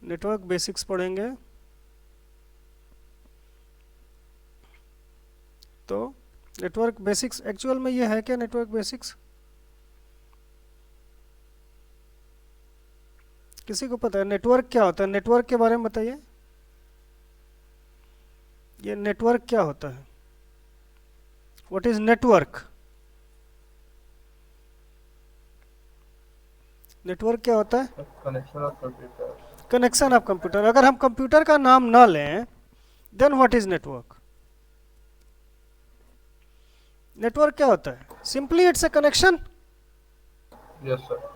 Network basics पढ़ेंगे। तो network basics actual में ये है क्या? नेटवर्क बेसिक्स किसी को पता है नेटवर्क क्या होता है? नेटवर्क के बारे में बताइए, ये नेटवर्क क्या होता है? What is network? नेटवर्क क्या होता है? Connection of computer. Connection of computer. अगर हम कंप्यूटर का नाम ना लें then what is network? Network क्या होता है? Simply it's a connection. Yes sir.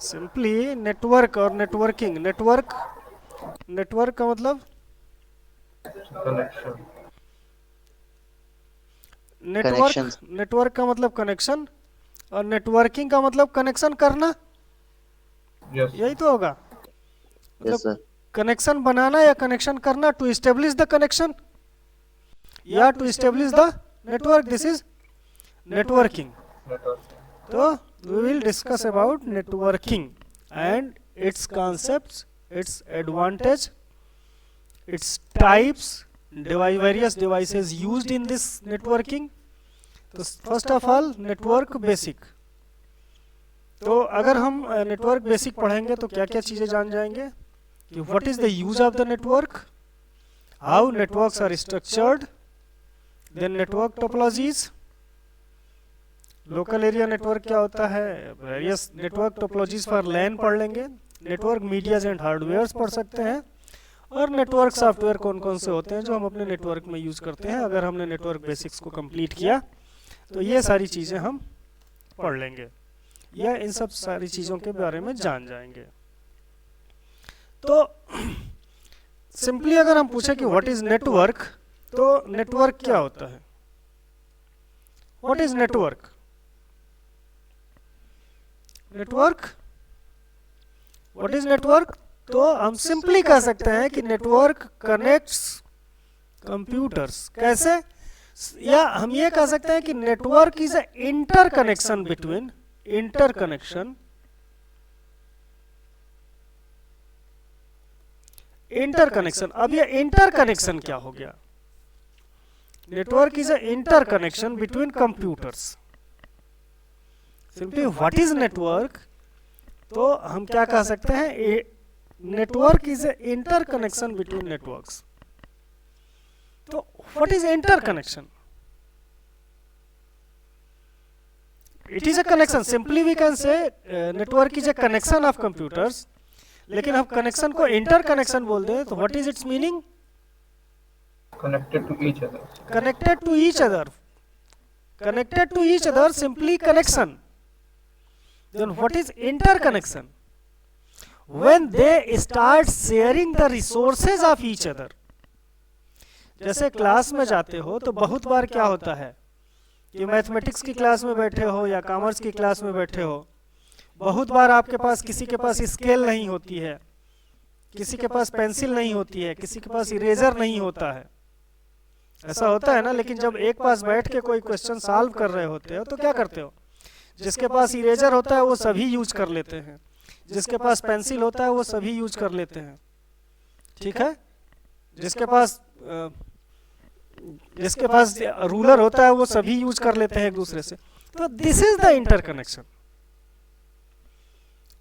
Simply network और नेटवर्किंग, नेटवर्क, नेटवर्क का मतलब कनेक्शन। नेटवर्क, नेटवर्क का मतलब कनेक्शन, और नेटवर्किंग का मतलब कनेक्शन करना। यस यही तो होगा, यस सर। कनेक्शन बनाना या कनेक्शन करना, टू एस्टेब्लिश द कनेक्शन या to establish the network, this is networking. तो we will discuss about networking and its concepts, its advantage, its types, various devices used in this networking. तो first of all network basic। तो अगर हम network basic पढ़ेंगे तो क्या क्या चीज़ें जान जाएंगे कि what is the use of the network, how networks are structured, then network topologies, local area network क्या होता है, वेरियस नेटवर्क टोपोलॉजीज फॉर लैन पढ़ लेंगे, नेटवर्क मीडियाज एंड हार्डवेयर्स पढ़ सकते हैं, और नेटवर्क सॉफ्टवेयर कौन कौन से होते हैं जो हम अपने नेटवर्क में यूज़ करते हैं। अगर हमने नेटवर्क बेसिक्स को कंप्लीट किया तो ये सारी चीज़ें हम पढ़ लेंगे या इन सब सारी चीज़ों के बारे में जान जाएंगे। तो सिंपली अगर हम पूछें कि व्हाट इज़ नेटवर्क, तो नेटवर्क क्या होता है? What is network? Network, what is network? तो हम सिंपली कह सकते हैं कि नेटवर्क कनेक्ट्स कंप्यूटर्स। कैसे? या हम ये कह सकते हैं कि network is a interconnection between, interconnection, interconnection. अब ये इंटर कनेक्शन क्या हो गया? Network is a interconnection between computers. Simply what is network? तो हम क्या कह सकते हैं, network is a interconnection between networks. तो what is interconnection? It is a connection, simply we can say network is a connection of computers, लेकिन हम connection को इंटर कनेक्शन बोल दें तो what is its meaning? Connected to each other. Connected to each other, connected to each other, simply connection. Then what is interconnection? When they start sharing the resources of each other. जैसे class में जाते हो तो बहुत बार क्या होता है कि मैथमेटिक्स की क्लास में बैठे हो या कॉमर्स की क्लास में बैठे हो, बहुत बार आपके पास किसी के पास स्केल नहीं होती है, किसी के पास पेंसिल नहीं होती है, किसी के पास इरेजर नहीं होता है। ऐसा होता है ना। लेकिन जब एक पास बैठ के कोई क्वेश्चन सॉल्व कर रहे होते हो तो क्या करते हो? जिसके पास इरेजर होता है वो सभी यूज कर लेते हैं, जिसके पास पेंसिल होता है वो सभी यूज कर लेते हैं, ठीक है। जिसके पास रूलर होता है वो सभी यूज कर लेते हैं एक दूसरे से। तो दिस इज द इंटरकनेक्शन,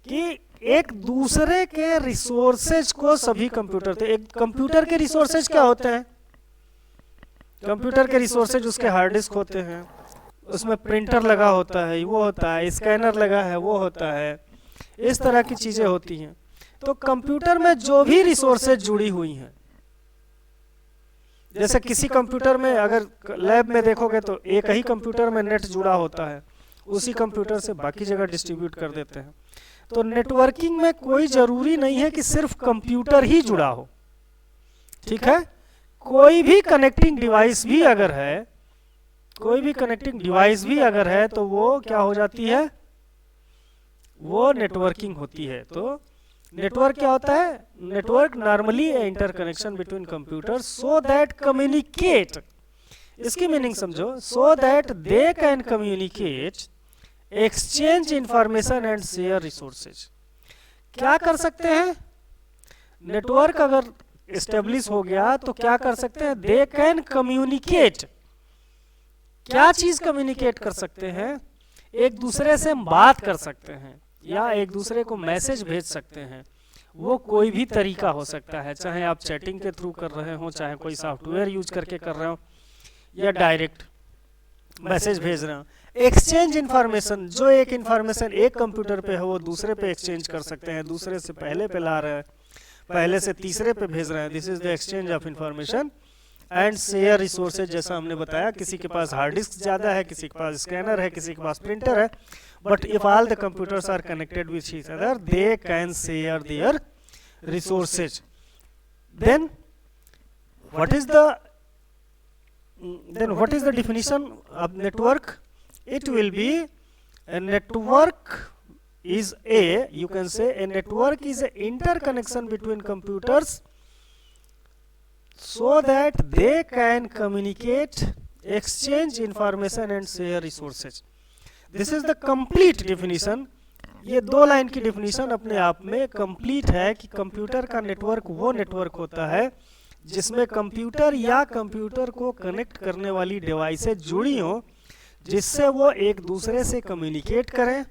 कि एक दूसरे के रिसोर्सेज को सभी कंप्यूटर थे। एक कंप्यूटर के रिसोर्सेज क्या होते हैं? कंप्यूटर के रिसोर्सेज उसके हार्ड डिस्क होते हैं, उसमें प्रिंटर लगा होता है, वो होता है, स्कैनर लगा है, वो होता है, इस तरह की चीजें होती हैं। तो कंप्यूटर में जो भी रिसोर्सेज जुड़ी हुई हैं, जैसे किसी कंप्यूटर में अगर लैब में देखोगे तो एक ही कंप्यूटर में नेट जुड़ा होता है, उसी कंप्यूटर से बाकी जगह डिस्ट्रीब्यूट कर देते हैं। तो नेटवर्किंग में कोई जरूरी नहीं है कि सिर्फ कंप्यूटर ही जुड़ा हो, ठीक है। कोई भी कनेक्टिंग डिवाइस भी अगर है, कोई भी कनेक्टिंग डिवाइस भी अगर है तो वो क्या हो जाती है? वो नेटवर्किंग होती है। तो नेटवर्क क्या होता है? Network normally interconnection between computer so that communicate, इसकी मीनिंग समझो, so that they can communicate, exchange information and share resources. क्या कर सकते हैं? नेटवर्क अगर एस्टेब्लिश हो गया तो क्या कर सकते हैं, दे कैन कम्युनिकेट। क्या चीज कम्युनिकेट कर सकते हैं, एक दूसरे से हम बात कर सकते हैं या एक दूसरे को मैसेज भेज सकते हैं। वो कोई भी तरीका हो सकता है, चाहे आप चैटिंग के थ्रू कर रहे हो, चाहे कोई सॉफ्टवेयर यूज करके कर रहे हो, या डायरेक्ट मैसेज भेज रहे हो। एक्सचेंज इन्फॉर्मेशन, जो एक इन्फॉर्मेशन एक कंप्यूटर पे है वो दूसरे पे एक्सचेंज कर सकते हैं, दूसरे से पहले पे ला रहे हैं, पहले से तीसरे पे भेज रहे हैं। This is the exchange of information and share resources. जैसा हमने बताया, किसी के पास हार्ड डिस्क ज़्यादा है, किसी के पास स्कैनर है, किसी के पास प्रिंटर है, but if all the computers are connected with each other they can share their resources. Then what is the what is the definition of network? It will be a network is you can say a network is an interconnection between computers so that they can communicate, exchange information and share resources. This is the complete definition. ये दो line की definition अपने आप में complete है कि computer का network वो नेटवर्क होता है जिसमें कंप्यूटर या कंप्यूटर को कनेक्ट करने वाली डिवाइसेज जुड़ी हो, जिससे वो एक दूसरे से कम्युनिकेट करें,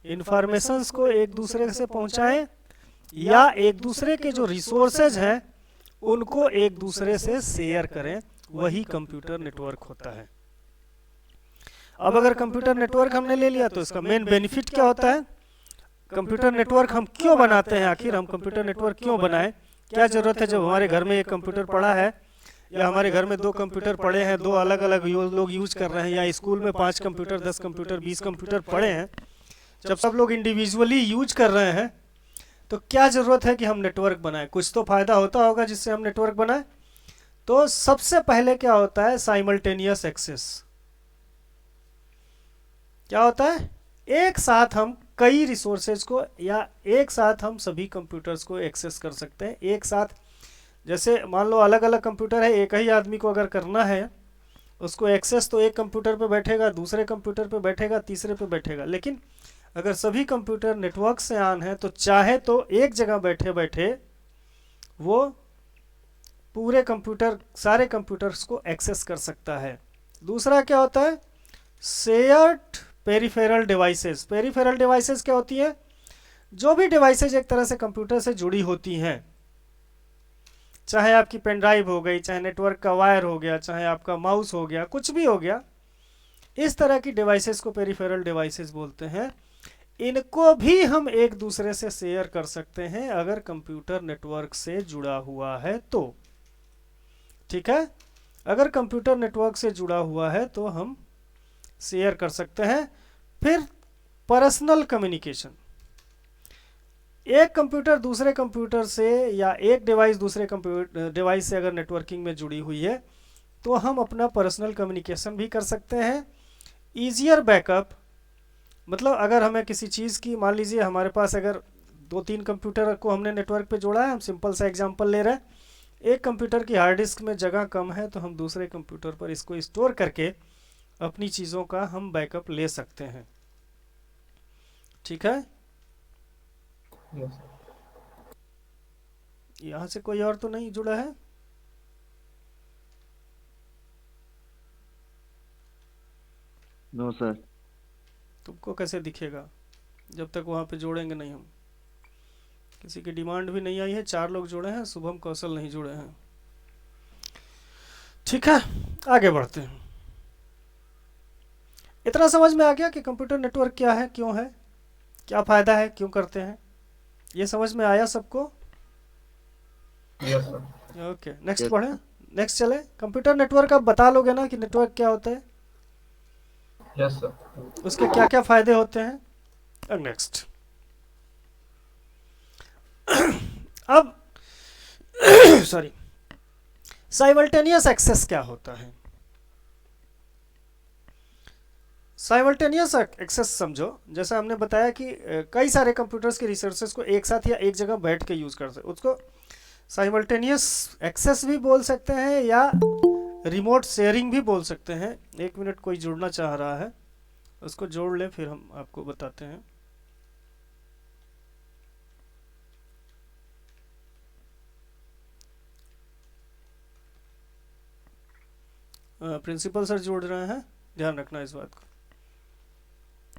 इंफॉर्मेशंस को एक दूसरे से पहुंचाएं, या एक दूसरे के जो रिसोर्सेज हैं उनको एक दूसरे से शेयर करें। वही कंप्यूटर नेटवर्क होता है। अब अगर कंप्यूटर नेटवर्क हमने ले लिया तो इसका मेन बेनिफिट क्या होता है, कंप्यूटर नेटवर्क हम क्यों बनाते हैं, आखिर हम कंप्यूटर नेटवर्क क्यों बनाएं, क्या जरूरत है। जब हमारे घर में एक कंप्यूटर पड़ा है या हमारे घर में दो कंप्यूटर पड़े हैं, दो अलग अलग लोग यूज कर रहे हैं, या स्कूल में 5 कंप्यूटर 10 कंप्यूटर 20 कंप्यूटर पड़े हैं, जब सब लोग इंडिविजुअली यूज कर रहे हैं तो क्या जरूरत है कि हम नेटवर्क बनाएं। कुछ तो फायदा होता होगा जिससे हम नेटवर्क बनाएं। तो सबसे पहले क्या होता है, साइमल्टेनियस एक्सेस। क्या होता है, एक साथ हम कई रिसोर्सेज को या एक साथ हम सभी कंप्यूटर्स को एक्सेस कर सकते हैं एक साथ। जैसे मान लो अलग अलग कंप्यूटर है, एक ही आदमी को अगर करना है उसको एक्सेस, तो एक कंप्यूटर पे बैठेगा, दूसरे कंप्यूटर पे बैठेगा, तीसरे पे बैठेगा। लेकिन अगर सभी कंप्यूटर नेटवर्क से ऑन है तो चाहे तो एक जगह बैठे बैठे वो पूरे कंप्यूटर, सारे कंप्यूटर्स को एक्सेस कर सकता है। दूसरा क्या होता है, shared peripheral devices. Peripheral devices क्या होती है, जो भी डिवाइसेज एक तरह से कंप्यूटर से जुड़ी होती हैं, चाहे आपकी पेन ड्राइव हो गई, चाहे नेटवर्क का वायर हो गया, चाहे आपका माउस हो गया, कुछ भी हो गया, इस तरह की डिवाइसेस को पेरिफेरल डिवाइसेस बोलते हैं। इनको भी हम एक दूसरे से शेयर कर सकते हैं अगर कंप्यूटर नेटवर्क से जुड़ा हुआ है तो। ठीक है, अगर कंप्यूटर नेटवर्क से जुड़ा हुआ है तो हम शेयर कर सकते हैं। फिर पर्सनल कम्युनिकेशन, एक कंप्यूटर दूसरे कंप्यूटर से या एक डिवाइस दूसरे कंप्यूटर डिवाइस से अगर नेटवर्किंग में जुड़ी हुई है तो हम अपना पर्सनल कम्युनिकेशन भी कर सकते हैं। ईजियर बैकअप, मतलब अगर हमें किसी चीज़ की, मान लीजिए हमारे पास अगर 2-3 कंप्यूटर को हमने नेटवर्क पे जोड़ा है, हम सिंपल सा एग्जांपल ले रहे हैं, एक कंप्यूटर की हार्ड डिस्क में जगह कम है तो हम दूसरे कंप्यूटर पर इसको स्टोर करके अपनी चीज़ों का हम बैकअप ले सकते हैं। ठीक है, Yes. यहाँ से कोई और तो नहीं जुड़ा है? No sir. तुमको कैसे दिखेगा जब तक वहाँ पे जोड़ेंगे नहीं हम? किसी की डिमांड भी नहीं आई है, 4 लोग जुड़े हैं, शुभम कौशल नहीं जुड़े हैं। ठीक है, आगे बढ़ते हैं। इतना समझ में आ गया कि कंप्यूटर नेटवर्क क्या है, क्यों है, क्या फायदा है, क्यों करते हैं, ये समझ में आया सबको? Yes, sir. Okay, next Yes. पढ़े, नेक्स्ट चले। कंप्यूटर नेटवर्क आप बता लोगे ना कि नेटवर्क क्या होता है, Yes, sir. उसके क्या क्या फायदे होते हैं। अब नेक्स्ट अब सॉरी, साइमल्टेनियस एक्सेस क्या होता है। साइमल्टेनियस एक्सेस समझो, जैसा हमने बताया कि कई सारे कंप्यूटर्स के रिसोर्सेज को एक साथ या एक जगह बैठ के यूज कर सकते, उसको साइमल्टेनियस एक्सेस भी बोल सकते हैं या रिमोट शेयरिंग भी बोल सकते हैं। 1 मिनट, कोई जुड़ना चाह रहा है उसको जोड़ लें, फिर हम आपको बताते हैं। प्रिंसिपल सर जोड़ रहे हैं, ध्यान रखना इस बात को।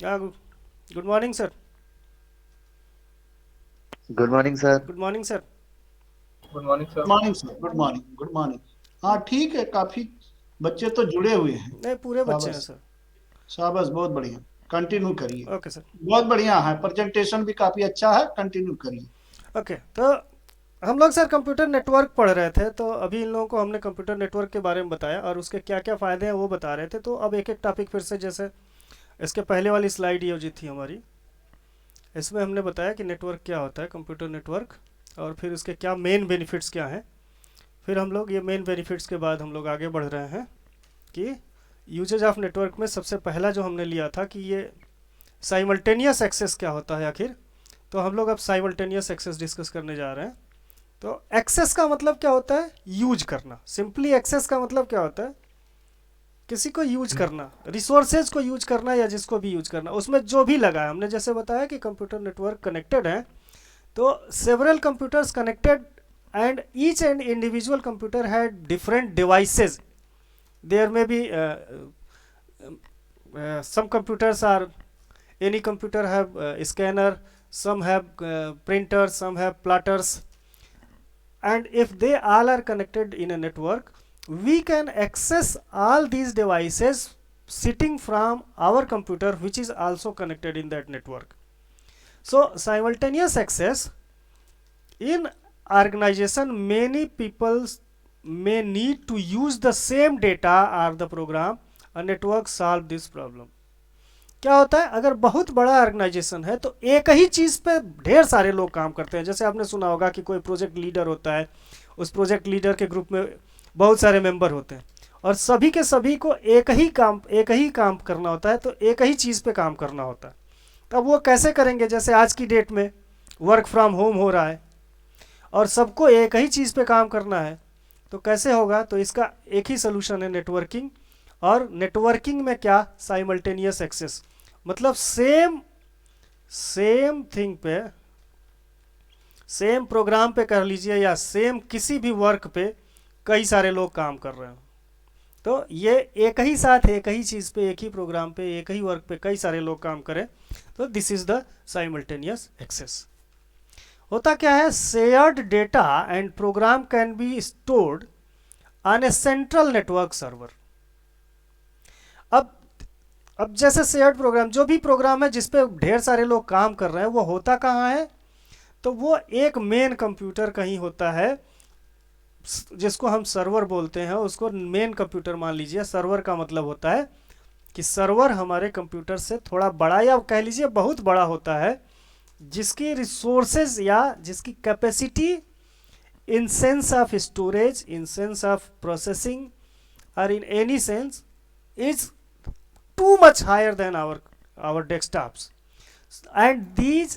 या good morning sir. Good morning sir. Good morning sir. Good morning sir. Good morning sir, good morning, good morning. हाँ ठीक है, काफी बच्चे तो जुड़े हुए हैं। नहीं, पूरे बच्चे हैं शाबाश, सर। शाबाश, बहुत बढ़िया, कंटिन्यू करिए। Okay sir. बहुत बढ़िया है, प्रेजेंटेशन भी काफी अच्छा है, कंटिन्यू करिए। ओके, तो हम लोग सर कंप्यूटर नेटवर्क पढ़ रहे थे, तो अभी इन लोगों को हमने कंप्यूटर नेटवर्क के बारे में बताया और उसके क्या क्या फ़ायदे हैं वो बता रहे थे। तो अब एक एक टॉपिक फिर से, जैसे इसके पहले वाली स्लाइड ये जो थी हमारी, इसमें हमने बताया कि नेटवर्क क्या होता है, कंप्यूटर नेटवर्क, और फिर उसके क्या मेन बेनिफिट्स क्या हैं। फिर हम लोग ये मेन बेनिफिट्स के बाद हम लोग आगे बढ़ रहे हैं कि यूजेज ऑफ नेटवर्क में सबसे पहला जो हमने लिया था कि ये साइमल्टेनियस एक्सेस क्या होता है आखिर। तो हम लोग अब साइमल्टेनियस एक्सेस डिस्कस करने जा रहे हैं। तो एक्सेस का मतलब क्या होता है? यूज करना। सिंपली एक्सेस का मतलब क्या होता है? किसी को यूज करना, रिसोर्सेज को यूज करना या जिसको भी यूज करना, उसमें जो भी लगा है। हमने जैसे बताया कि कंप्यूटर नेटवर्क कनेक्टेड है, तो several computers connected and each and individual computer had different devices. There में be some computers are, any computer have scanner, some have printers, some have plotters, and if they all are connected in a network, we can access all these devices sitting from our computer, which is also connected in that network. So simultaneous access in organization, many people may need to use the same data or the program. A network solve this problem. क्या होता है, अगर बहुत बड़ा organisation है तो एक ही चीज़ पे ढेर सारे लोग काम करते हैं। जैसे आपने सुना होगा कि कोई प्रोजेक्ट लीडर होता है, उस प्रोजेक्ट लीडर के ग्रुप में बहुत सारे मेंबर होते हैं और सभी के सभी को एक ही काम करना होता है, तो एक ही चीज़ पे काम करना होता है। तब वो कैसे करेंगे? जैसे आज की डेट में वर्क फ्रॉम होम हो रहा है और सबको एक ही चीज़ पे काम करना है, तो कैसे होगा? तो इसका एक ही सोल्यूशन है, नेटवर्किंग। और नेटवर्किंग में क्या? साइमल्टेनियस एक्सेस, मतलब सेम थिंग पे, सेम प्रोग्राम पे कर लीजिए या सेम किसी भी वर्क पे कई सारे लोग काम कर रहे हैं, तो ये एक ही साथ एक ही चीज़ पे, एक ही प्रोग्राम पे, एक ही वर्क पे कई सारे लोग काम करें, तो this is the simultaneous access. होता क्या है? Shared data and program can be stored on a central network server. अब जैसे शेयर्ड प्रोग्राम, जो भी प्रोग्राम है जिस पे ढेर सारे लोग काम कर रहे हैं, वो होता कहाँ है? तो वो एक मेन कंप्यूटर कहीं होता है, जिसको हम सर्वर बोलते हैं, उसको मेन कंप्यूटर मान लीजिए। सर्वर का मतलब होता है कि सर्वर हमारे कंप्यूटर से थोड़ा बड़ा या कह लीजिए बहुत बड़ा होता है, जिसकी रिसोर्सेज या जिसकी capacity in sense of storage, in sense of processing और in any sense is too much higher than our desktops. And these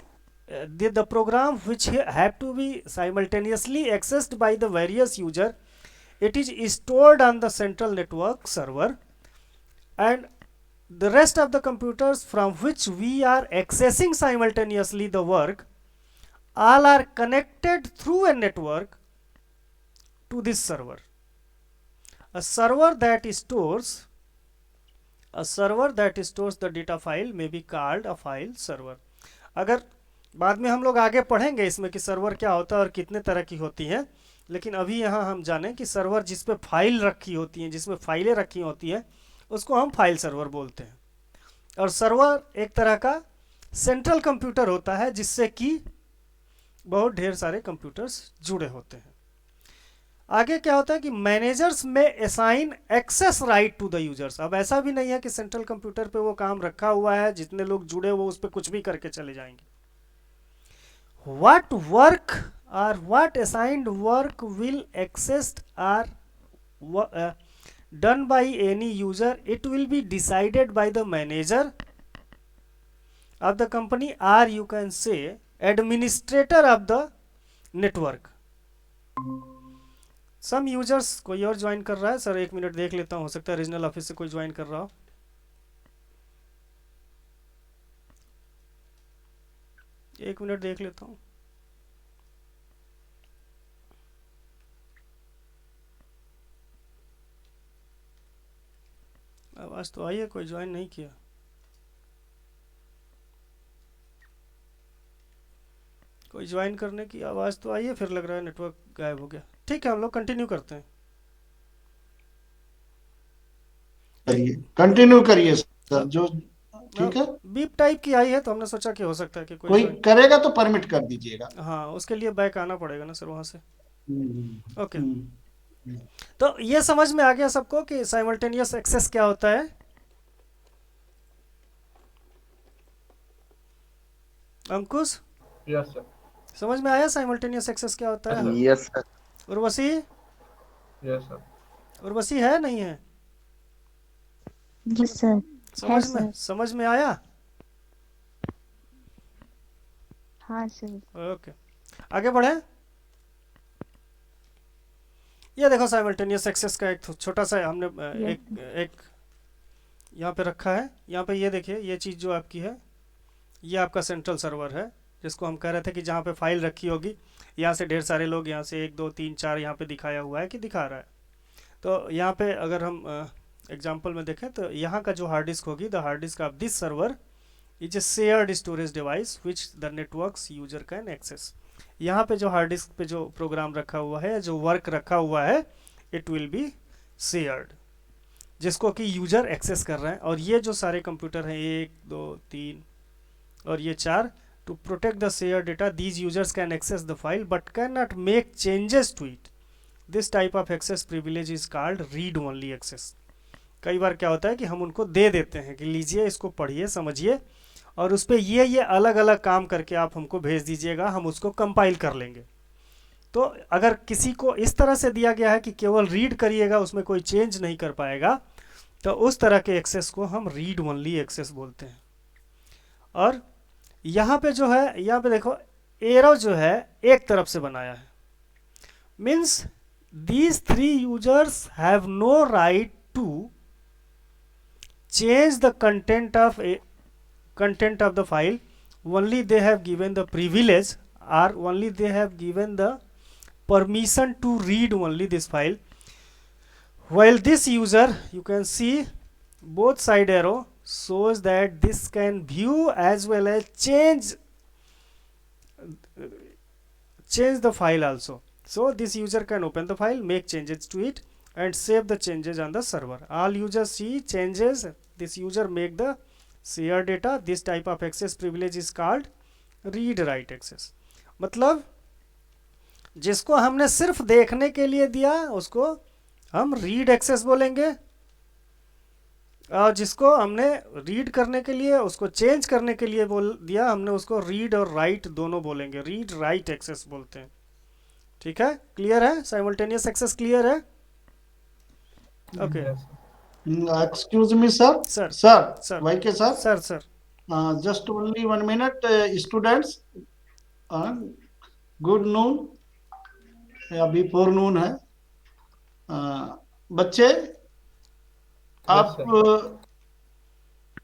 the program which have to be simultaneously accessed by the various user, it is stored on the central network server, and the rest of the computers from which we are accessing simultaneously the work, all are connected through a network to this server. A server that stores the data file may be called a file server. अगर बाद में हम लोग आगे पढ़ेंगे इसमें कि server क्या होता है और कितने तरह की होती हैं, लेकिन अभी यहाँ हम जानें कि सर्वर जिस पे फाइल रखी होती हैं, जिसमें फाइलें रखी होती हैं, उसको हम फाइल सर्वर बोलते हैं। और सर्वर एक तरह का सेंट्रल कंप्यूटर होता है जिससे कि बहुत ढेर सारे कंप्यूटर्स जुड़े होते हैं। आगे क्या होता है कि managers may assign access right to the users. अब ऐसा भी नहीं है कि सेंट्रल कंप्यूटर पे वो काम रखा हुआ है, जितने लोग जुड़े वो उस पर कुछ भी करके चले जाएंगे। व्हाट वर्क और what assigned work will accessed are done by any user, it will be decided by the manager of the company, or you can say administrator of the network. Some users, कोई और join कर रहा है sir? 1 minute देख लेता हूँ, हो सकता है रीजनल ऑफिस से कोई ज्वाइन कर रहा हो। एक मिनट देख लेता हूँ। आवाज़ तो आई है, कोई ज्वाइन नहीं किया। कोई ज्वाइन करने की आवाज़ तो आई है, फिर लग रहा है नेटवर्क गायब हो गया। ठीक है, हम लोग कंटिन्यू करते हैं। करिए, कंटिन्यू करिए सर, जो ठीक है। बीप टाइप की आई है तो हमने सोचा कि हो सकता है कि कोई कोई join- करेगा तो परमिट कर दीजिएगा। हाँ, उसके लिए बैक आना पड़ेगा ना सर वहाँ से। ओके, हम्म। तो ये समझ में आ गया सबको कि साइमल्टेनियस एक्सेस क्या होता है। अंकुश, Yes, sir. समझ में आया साइमल्टेनियस एक्सेस क्या होता है? Yes sir. Urvashi, Yes, sir. Urvashi है नहीं है? जी सर, है सर। समझ में आया? हाँ सर। ओके, आगे बढ़े। ये देखो साइमल्टेनियस एक्सेस का एक छोटा सा हमने एक यहाँ पे रखा है। यहाँ पे ये देखिए, ये चीज़ जो आपकी है, ये आपका सेंट्रल सर्वर है, जिसको हम कह रहे थे कि जहाँ पे फाइल रखी होगी, यहाँ से ढेर सारे लोग, यहाँ से 1 2 3 4 यहाँ पे दिखाया हुआ है कि दिखा रहा है। तो यहाँ पे अगर हम एग्जांपल में देखें तो यहाँ का जो हार्ड डिस्क होगी, the hard disk of this server is a shared storage device which the networks user can access. यहाँ पे जो हार्ड डिस्क पे जो प्रोग्राम रखा हुआ है, जो वर्क रखा हुआ है, इट विल बी शेयर्ड, जिसको कि यूजर एक्सेस कर रहे हैं। और ये जो सारे कंप्यूटर हैं, 1 2 3 और ये 4, to protect the share data these users can access the file but can not make changes to it. This type of access privilege is called read only access. कई बार क्या होता है कि हम उनको दे देते हैं कि लीजिए, इसको पढ़िए, समझिए, और उस पर ये अलग अलग काम करके आप हमको भेज दीजिएगा, हम उसको कंपाइल कर लेंगे। तो अगर किसी को इस तरह से दिया गया है कि केवल रीड करिएगा, उसमें कोई चेंज नहीं कर पाएगा, तो उस तरह के एक्सेस को हम रीड ओनली एक्सेस बोलते हैं। और यहाँ पे जो है, यहाँ पे देखो एरो जो है एक तरफ से बनाया है, means these 3 users have no right to change the content of the file. Only they have given the privilege, or only they have given the permission to read only this file. While this user, you can see both side arrow shows that this can view as well as change the file also. So this user can open the file, make changes to it and save the changes on the server. All users see changes. This user make the share data. This type of access privilege is called read write access. मतलब जिसको हमने सिर्फ देखने के लिए दिया उसको हम रीड एक्सेस बोलेंगे, और जिसको हमने रीड करने के लिए, उसको चेंज करने के लिए बोल दिया हमने, उसको रीड और राइट दोनों बोलेंगे, रीड राइट एक्सेस बोलते हैं। ठीक है, क्लियर है? साइमल्टेनियस एक्सेस क्लियर है? Okay, Yes, sir. Excuse me sir. Sir. Sir Sir. वाई के sir, sir just only 1 minute. Students, good noon, अभी 4 नून है। बच्चे, आप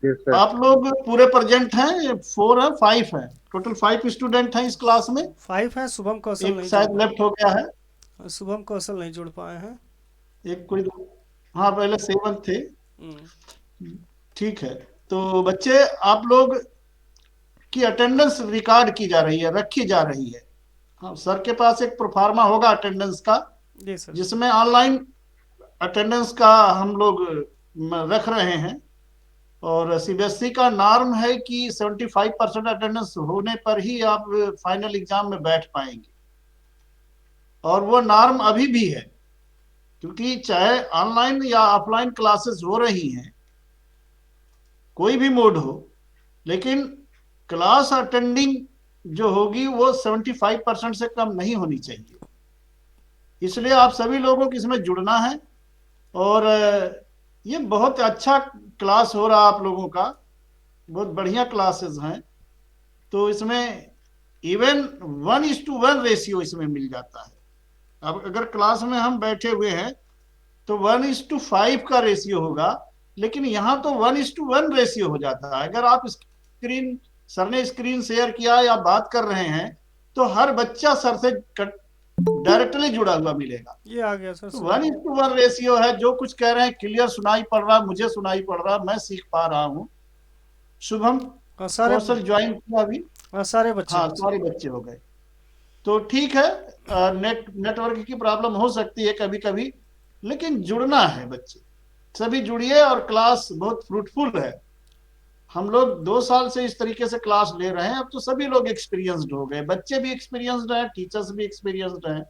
यस सर। आप लोग पूरे प्रेजेंट हैं? 4 है, 5 है, टोटल 5 स्टूडेंट हैं इस क्लास में। 5 है, शुभम कौशल एक नहीं शायद जुड़ लेफ्ट हो गया है, पाए, शुभम कौशल नहीं जुड़ पाए हैं। एक कोई, हाँ पहले 7 थे। ठीक है, तो बच्चे आप लोग की अटेंडेंस रिकॉर्ड की जा रही है, रखी जा रही है। हाँ, सर के पास एक प्रोफार्मा होगा अटेंडेंस का, जी सर। जिसमें ऑनलाइन अटेंडेंस का हम लोग रख रहे हैं। और सीबीएसई का नॉर्म है कि 75% अटेंडेंस होने पर ही आप फाइनल एग्जाम में बैठ पाएंगे, और वो नॉर्म अभी भी है, क्योंकि चाहे ऑनलाइन या ऑफलाइन क्लासेस हो रही हैं, कोई भी मोड हो, लेकिन क्लास अटेंडिंग जो होगी वो 75% से कम नहीं होनी चाहिए। इसलिए आप सभी लोगों को इसमें जुड़ना है। और ये बहुत अच्छा क्लास हो रहा आप लोगों का, बहुत बढ़िया क्लासेस हैं। तो इसमें इवन 1:1 रेशियो इसमें मिल जाता है। अब अगर क्लास में हम बैठे हुए हैं तो 1:5 का रेशियो होगा, लेकिन यहाँ तो 1:1 रेशियो हो जाता है। अगर आप सर ने स्क्रीन शेयर किया या बात कर रहे हैं तो हर बच्चा सर से डायरेक्टली जुड़ा हुआ मिलेगा। ये आ गया सर। 1:1 रेशियो है। जो कुछ कह रहे हैं क्लियर सुनाई पड़ रहा, मुझे सुनाई पड़ रहा, मैं सीख पा रहा हूँ। शुभम हाँ, सारे कौशल ज्वाइन किया अभी? हाँ, सारे बच्चे हाँ, हैं। सारे बच्चे हो गए। तो ठीक है, नेटवर्क की प्रॉब्लम हो सकती है कभी कभी, लेकिन जुड़ना है बच्चे, सभी जुड़िए। और क्लास बहुत फ्रूटफुल है। हम लोग 2 साल से इस तरीके से क्लास ले रहे हैं, अब तो सभी लोग एक्सपीरियंस्ड हो गए, बच्चे भी एक्सपीरियंस्ड हैं, टीचर्स भी एक्सपीरियंस्ड हैं।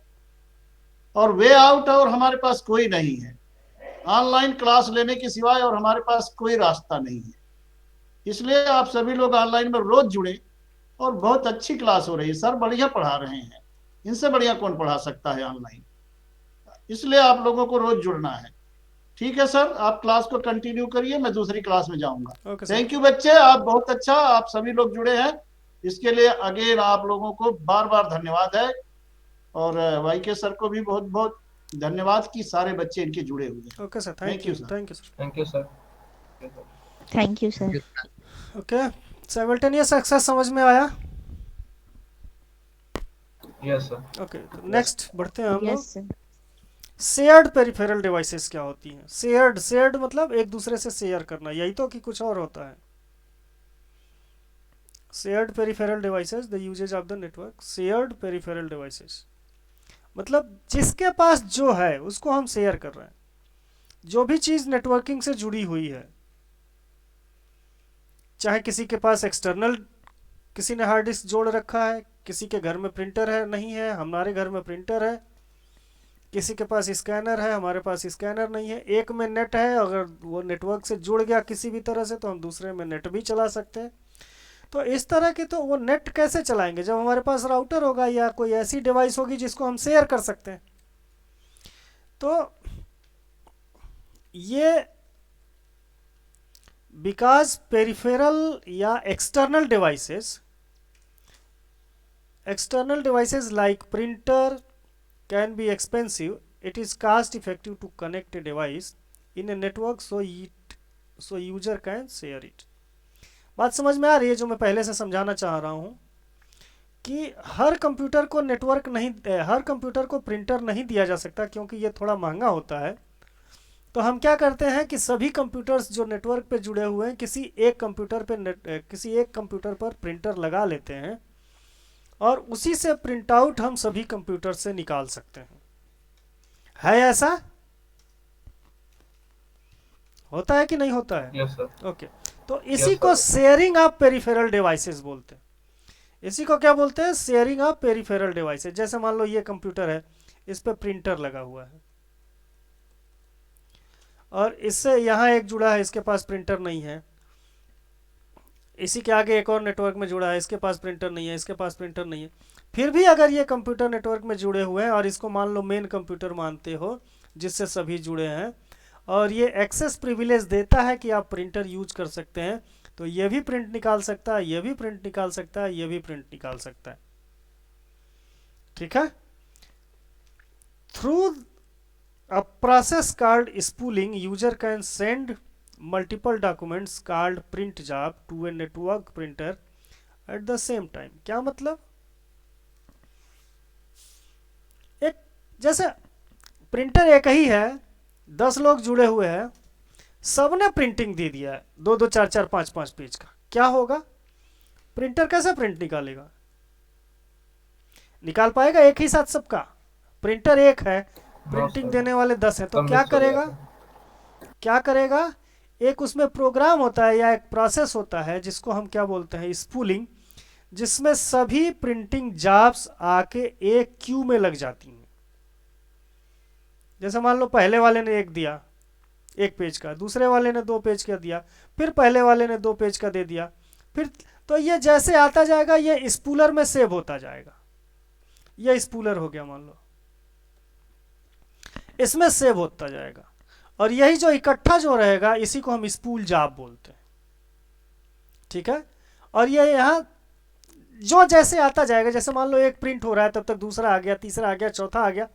और वे आउट और हमारे पास कोई नहीं है, ऑनलाइन क्लास लेने के सिवाय और हमारे पास कोई रास्ता नहीं है। इसलिए आप सभी लोग ऑनलाइन में रोज जुड़े, और बहुत अच्छी क्लास हो रही है, सर बढ़िया पढ़ा रहे हैं, इनसे बढ़िया कौन पढ़ा सकता है ऑनलाइन। इसलिए आप लोगों को रोज जुड़ना है। ठीक है सर, आप क्लास को कंटिन्यू करिए, मैं दूसरी क्लास में जाऊंगा। Okay sir. थैंक यू बच्चे, आप बहुत अच्छा, आप सभी लोग जुड़े हैं, इसके लिए अगेन आप लोगों को बार बार धन्यवाद है। और वाई के सर को भी बहुत बहुत धन्यवाद कि सारे बच्चे इनके जुड़े हुए हैं। Okay sir, Thank thank you you, sir. Thank you sir. Thank you sir. Thank you sir. Okay, simultaneous access समझ में आया? Yes sir. ओके, नेक्स्ट बढ़ते हैं हम लोग। Yes sir. Shared peripheral devices क्या होती हैं? शेयर्ड मतलब एक दूसरे से शेयर करना, यही तो कि कुछ और होता है। Shared peripheral devices, the usages of the network. Shared peripheral devices मतलब जिसके पास जो है उसको हम शेयर कर रहे हैं। जो भी चीज नेटवर्किंग से जुड़ी हुई है, चाहे किसी के पास एक्सटर्नल किसी ने हार्ड डिस्क जोड़ रखा है, किसी के घर में प्रिंटर है नहीं है, हमारे घर में प्रिंटर है, किसी के पास स्कैनर है, हमारे पास स्कैनर नहीं है, एक में नेट है, अगर वो नेटवर्क से जुड़ गया किसी भी तरह से तो हम दूसरे में नेट भी चला सकते हैं। तो इस तरह की, तो वो नेट कैसे चलाएंगे? जब हमारे पास राउटर होगा या कोई ऐसी डिवाइस होगी जिसको हम शेयर कर सकते हैं। तो ये बिकॉज पेरिफेरल या external devices like printer can be expensive, it is cost effective to connect a device in a network so user can share it. बात समझ में आ रही है जो मैं पहले से समझाना चाह रहा हूं कि हर कंप्यूटर को नेटवर्क नहीं, हर कंप्यूटर को प्रिंटर नहीं दिया जा सकता क्योंकि ये थोड़ा महंगा होता है। तो हम क्या करते हैं कि सभी कंप्यूटर्स जो नेटवर्क पे जुड़े हुए हैं, किसी एक कंप्यूटर पर प्रिंटर लगा लेते हैं और उसी से प्रिंट आउट हम सभी कंप्यूटर से निकाल सकते हैं। है ऐसा? होता है कि नहीं होता है? Yes sir. ओके, तो इसी को शेयरिंग ऑफ पेरिफेरल डिवाइसेस बोलते हैं। इसी को क्या बोलते हैं? Sharing of peripheral devices. जैसे मान लो ये कंप्यूटर है, इस पे प्रिंटर लगा हुआ है और इससे यहाँ एक जुड़ा है, इसके पास प्रिंटर नहीं है। इसी के आगे एक और नेटवर्क में जुड़ा है, इसके पास प्रिंटर नहीं है, इसके पास प्रिंटर नहीं है। फिर भी अगर ये कंप्यूटर नेटवर्क में जुड़े हुए हैं और इसको मान लो मेन कंप्यूटर मानते हो जिससे सभी जुड़े हैं, और ये एक्सेस प्रिविलेज देता है कि आप प्रिंटर यूज कर सकते हैं, तो ये भी प्रिंट निकाल सकता है, ये भी प्रिंट निकाल सकता है, ये भी प्रिंट निकाल सकता है। ठीक है? Through a process called spooling, user can send multiple documents called print job to a network printer at the same time। क्या मतलब? एक जैसे प्रिंटर एक ही है, 10 लोग जुड़े हुए हैं, सबने प्रिंटिंग दे दिया है 2-2, 4-4, 5-5 पेज का, क्या होगा? प्रिंटर कैसे प्रिंट निकालेगा? निकाल पाएगा एक ही साथ सबका? प्रिंटर एक है, प्रिंटिंग देने वाले 10 हैं, तो क्या करेगा? क्या करेगा? एक उसमें प्रोग्राम होता है या एक प्रोसेस होता है जिसको हम क्या बोलते हैं? स्पूलिंग, जिसमें सभी प्रिंटिंग जॉब्स आके एक क्यू में लग जाती हैं। जैसे मान लो पहले वाले ने एक दिया 1 पेज का, दूसरे वाले ने 2 पेज का दिया, फिर पहले वाले ने 2 पेज का दे दिया, फिर तो ये जैसे आता जाएगा ये स्पूलर में सेव होता जाएगा। ये स्पूलर हो गया मान लो, इसमें सेव होता जाएगा, और यही जो इकट्ठा जो रहेगा इसी को हम स्पूल जॉब बोलते हैं। ठीक है? और ये यहाँ जो जैसे आता जाएगा, जैसे मान लो एक प्रिंट हो रहा है तब तक दूसरा आ गया, तीसरा आ गया, चौथा आ गया,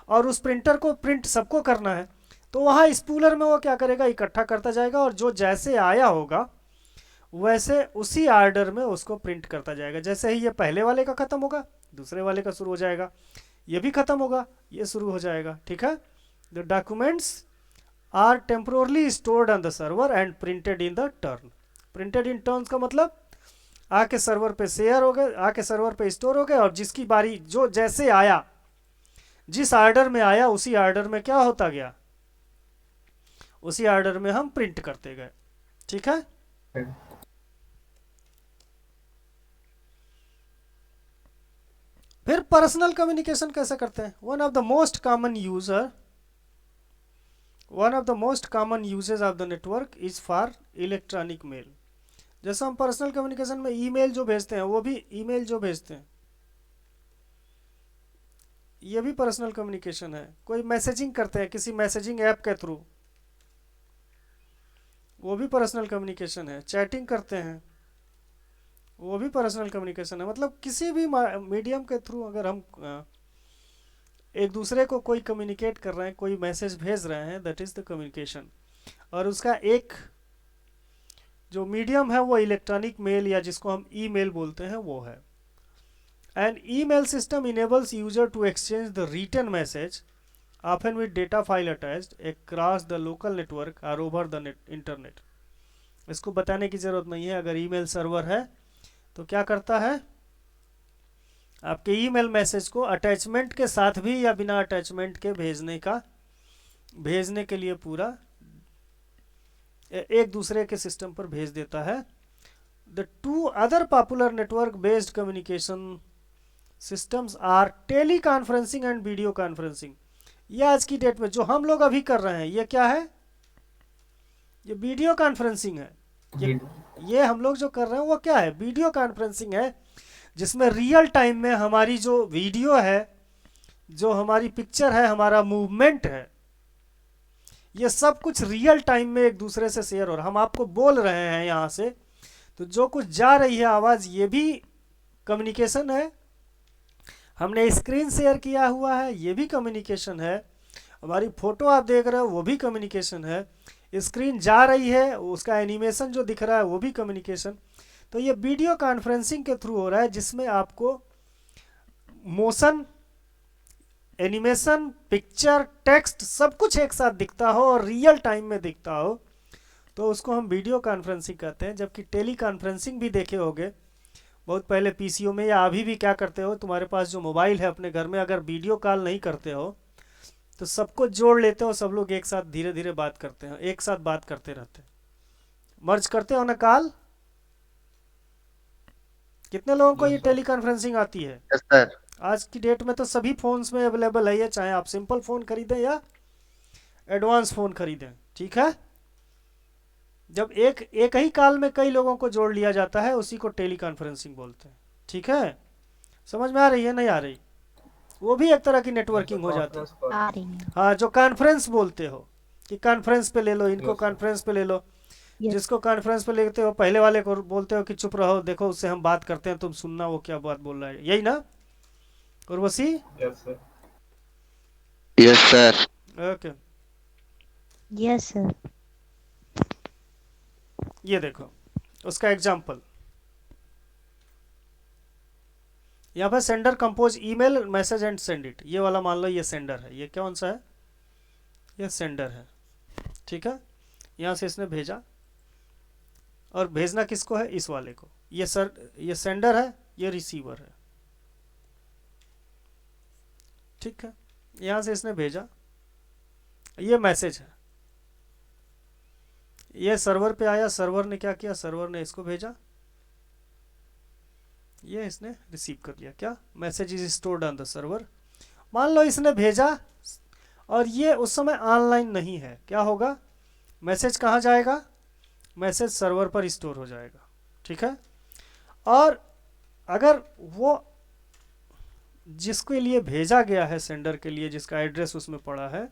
और उस प्रिंटर को प्रिंट सबको करना है, तो वहाँ स्पूलर में वो क्या करेगा? इकट्ठा करता जाएगा, और जो जैसे आया होगा वैसे उसी आर्डर में उसको प्रिंट करता जाएगा। जैसे ही ये पहले वाले का खत्म होगा दूसरे वाले का शुरू हो जाएगा, ये भी खत्म होगा, ये शुरू हो जाएगा। ठीक है, the documents are temporarily stored on the server and printed in the turn. Printed in turns का मतलब आके सर्वर पे शेयर हो गए, आके सर्वर पे स्टोर हो गए, और जिसकी बारी जो जैसे आया, जिस ऑर्डर में आया उसी ऑर्डर में क्या होता गया, उसी ऑर्डर में हम प्रिंट करते गए। ठीक है, फिर पर्सनल कम्युनिकेशन कैसे करते हैं? One of the most common usages of the network is for electronic mail. जैसे हम पर्सनल कम्युनिकेशन में ईमेल जो भेजते हैं, वो भी ईमेल जो भेजते हैं ये भी पर्सनल कम्युनिकेशन है। कोई मैसेजिंग करते हैं किसी मैसेजिंग ऐप के थ्रू, वो भी पर्सनल कम्युनिकेशन है। चैटिंग करते हैं, वो भी पर्सनल कम्युनिकेशन है। मतलब किसी भी मीडियम के थ्रू अगर हम एक दूसरे को कोई कम्युनिकेट कर रहे हैं, कोई मैसेज भेज रहे हैं, दैट इज द कम्युनिकेशन। और उसका एक जो मीडियम है वो इलेक्ट्रॉनिक मेल या जिसको हम ईमेल बोलते हैं वो है। And email system enables user to exchange the written message often with data file attached across the local network or over the internet। इसको बताने की ज़रूरत नहीं है। अगर ईमेल सर्वर है तो क्या करता है, आपके ईमेल मैसेज को अटैचमेंट के साथ भी या बिना अटैचमेंट के भेजने के लिए पूरा एक दूसरे के सिस्टम पर भेज देता है। The two other popular network based communication systems are teleconferencing and video conferencing. ये आज की डेट में जो हम लोग अभी कर रहे हैं ये क्या है, ये वीडियो कॉन्फ्रेंसिंग है। ये हम लोग जो कर रहे हैं वो क्या है, वीडियो कॉन्फ्रेंसिंग है, जिसमें रियल टाइम में हमारी जो वीडियो है, जो हमारी पिक्चर है, हमारा मूवमेंट है, ये सब कुछ रियल टाइम में एक दूसरे से शेयर हो रहा है। हम आपको बोल रहे हैं यहाँ से, तो जो कुछ जा रही है आवाज़, ये भी कम्युनिकेशन है। हमने स्क्रीन शेयर किया हुआ है, ये भी कम्युनिकेशन है। हमारी फ़ोटो आप देख रहे हो वो भी कम्युनिकेशन है। स्क्रीन जा रही है, उसका एनिमेशन जो दिख रहा है वो भी कम्युनिकेशन। तो ये वीडियो कॉन्फ्रेंसिंग के थ्रू हो रहा है, जिसमें आपको मोशन, एनिमेशन, पिक्चर, टेक्स्ट सब कुछ एक साथ दिखता हो और रियल टाइम में दिखता हो, तो उसको हम वीडियो कॉन्फ्रेंसिंग कहते हैं। जबकि टेली कॉन्फ्रेंसिंग भी देखे होंगे बहुत पहले पीसीओ में, या अभी भी क्या करते हो, तुम्हारे पास जो मोबाइल है अपने घर में, अगर वीडियो कॉल नहीं करते हो तो सबको जोड़ लेते हो, सब लोग एक साथ धीरे धीरे बात करते हैं, एक साथ बात करते रहते हैं, मर्ज करते हो ना कॉल। कितने लोगों को ये टेली कॉन्फ्रेंसिंग आती है? Yes sir. आज की डेट में तो सभी फोन्स में अवेलेबल है ये, चाहे आप सिंपल फ़ोन खरीदें या एडवांस फ़ोन खरीदें। ठीक है, जब एक ही कॉल में कई लोगों को जोड़ लिया जाता है, उसी को टेली कॉन्फ्रेंसिंग बोलते हैं। ठीक है, समझ में आ रही है नहीं आ रही? वो भी एक तरह की नेटवर्किंग हो जाती है। आ रही है। हाँ, जो कॉन्फ्रेंस बोलते हो कि कॉन्फ्रेंस पे ले लो इनको, कॉन्फ्रेंस पे ले लो। Yes. जिसको कॉन्फ्रेंस पे लेते हो, पहले वाले को बोलते हो कि चुप रहो, देखो उससे हम बात करते हैं, तुम सुनना वो क्या बात बोल रहा है, यही ना Urvashi? Yes sir. Yes sir. Okay, Yes, sir. ये देखो उसका एग्जाम्पल यहाँ पर, sender compose email message and send it. ये वाला मान लो ये सेंडर है, ये कौन सा है, ये सेंडर है। ठीक है, यहाँ से इसने भेजा, और भेजना किसको है, इस वाले को। ये सेंडर है, ये रिसीवर है। ठीक है, यहाँ से इसने भेजा, ये मैसेज है, ये सर्वर पे आया, सर्वर ने क्या किया, सर्वर ने इसको भेजा, ये इसने रिसीव कर लिया। क्या, message is stored on the server. मान लो इसने भेजा और ये उस समय ऑनलाइन नहीं है, क्या होगा, मैसेज कहाँ जाएगा, मैसेज सर्वर पर स्टोर हो जाएगा। ठीक है, और अगर वो जिसके लिए भेजा गया है, सेंडर के लिए जिसका एड्रेस उसमें पड़ा है,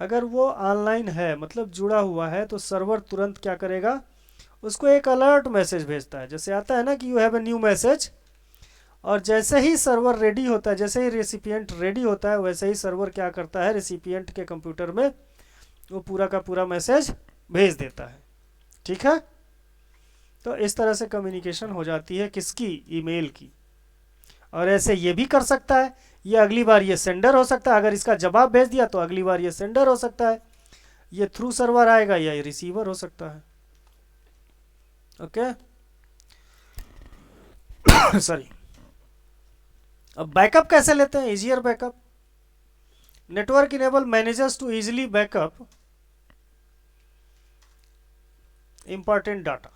अगर वो ऑनलाइन है, मतलब जुड़ा हुआ है, तो सर्वर तुरंत क्या करेगा, उसको एक अलर्ट मैसेज भेजता है। जैसे आता है ना कि you have a new message, और जैसे ही सर्वर रेडी होता है, जैसे ही रेसिपिएंट रेडी होता है, वैसे ही सर्वर क्या करता है, रेसिपिएंट के कंप्यूटर में वो पूरा का पूरा मैसेज भेज देता है। ठीक है, तो इस तरह से कम्युनिकेशन हो जाती है किसकी, ईमेल की। और ऐसे ये भी कर सकता है ये अगली बार ये सेंडर हो सकता है, अगर इसका जवाब भेज दिया तो अगली बार ये सेंडर हो सकता है, ये थ्रू सर्वर आएगा या ये रिसीवर हो सकता है। Okay sorry. अब बैकअप कैसे लेते हैं? Easier backup. Network enable managers to easily backup important data.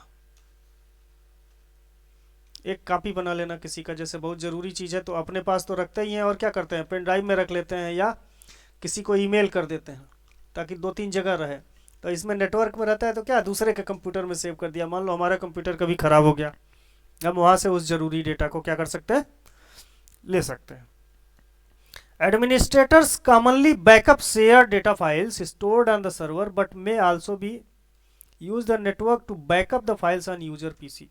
एक कॉपी बना लेना किसी का, जैसे बहुत ज़रूरी चीज़ है तो अपने पास तो रखते ही हैं, और क्या करते हैं पेन ड्राइव में रख लेते हैं या किसी को ईमेल कर देते हैं ताकि 2-3 जगह रहे। तो इसमें नेटवर्क में रहता है तो क्या दूसरे के कंप्यूटर में सेव कर दिया। मान लो हमारा कंप्यूटर कभी ख़राब हो गया, हम वहाँ से उस ज़रूरी डेटा को क्या कर सकते हैं, ले सकते हैं। Administrators commonly backup share data files stored on the server but may also be use the network to backup the files on user PC.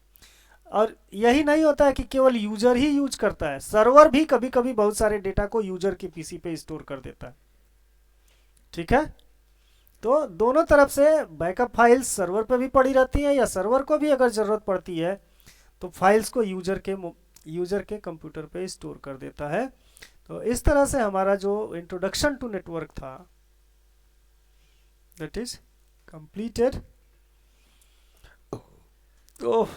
और यही नहीं होता है कि केवल यूजर ही यूज करता है, सर्वर भी कभी कभी बहुत सारे डेटा को यूजर के पीसी पे स्टोर कर देता है। ठीक है, तो दोनों तरफ से बैकअप फाइल्स सर्वर पे भी पड़ी रहती हैं, या सर्वर को भी अगर ज़रूरत पड़ती है तो फाइल्स को यूजर के कंप्यूटर पे स्टोर कर देता है। तो इस तरह से हमारा जो इंट्रोडक्शन टू नेटवर्क था दैट इज कंप्लीटेड। तो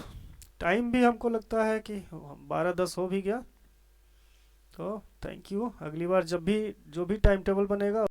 टाइम भी हमको लगता है कि 12:10 हो भी गया। तो थैंक यू। अगली बार जब भी जो भी टाइम टेबल बनेगा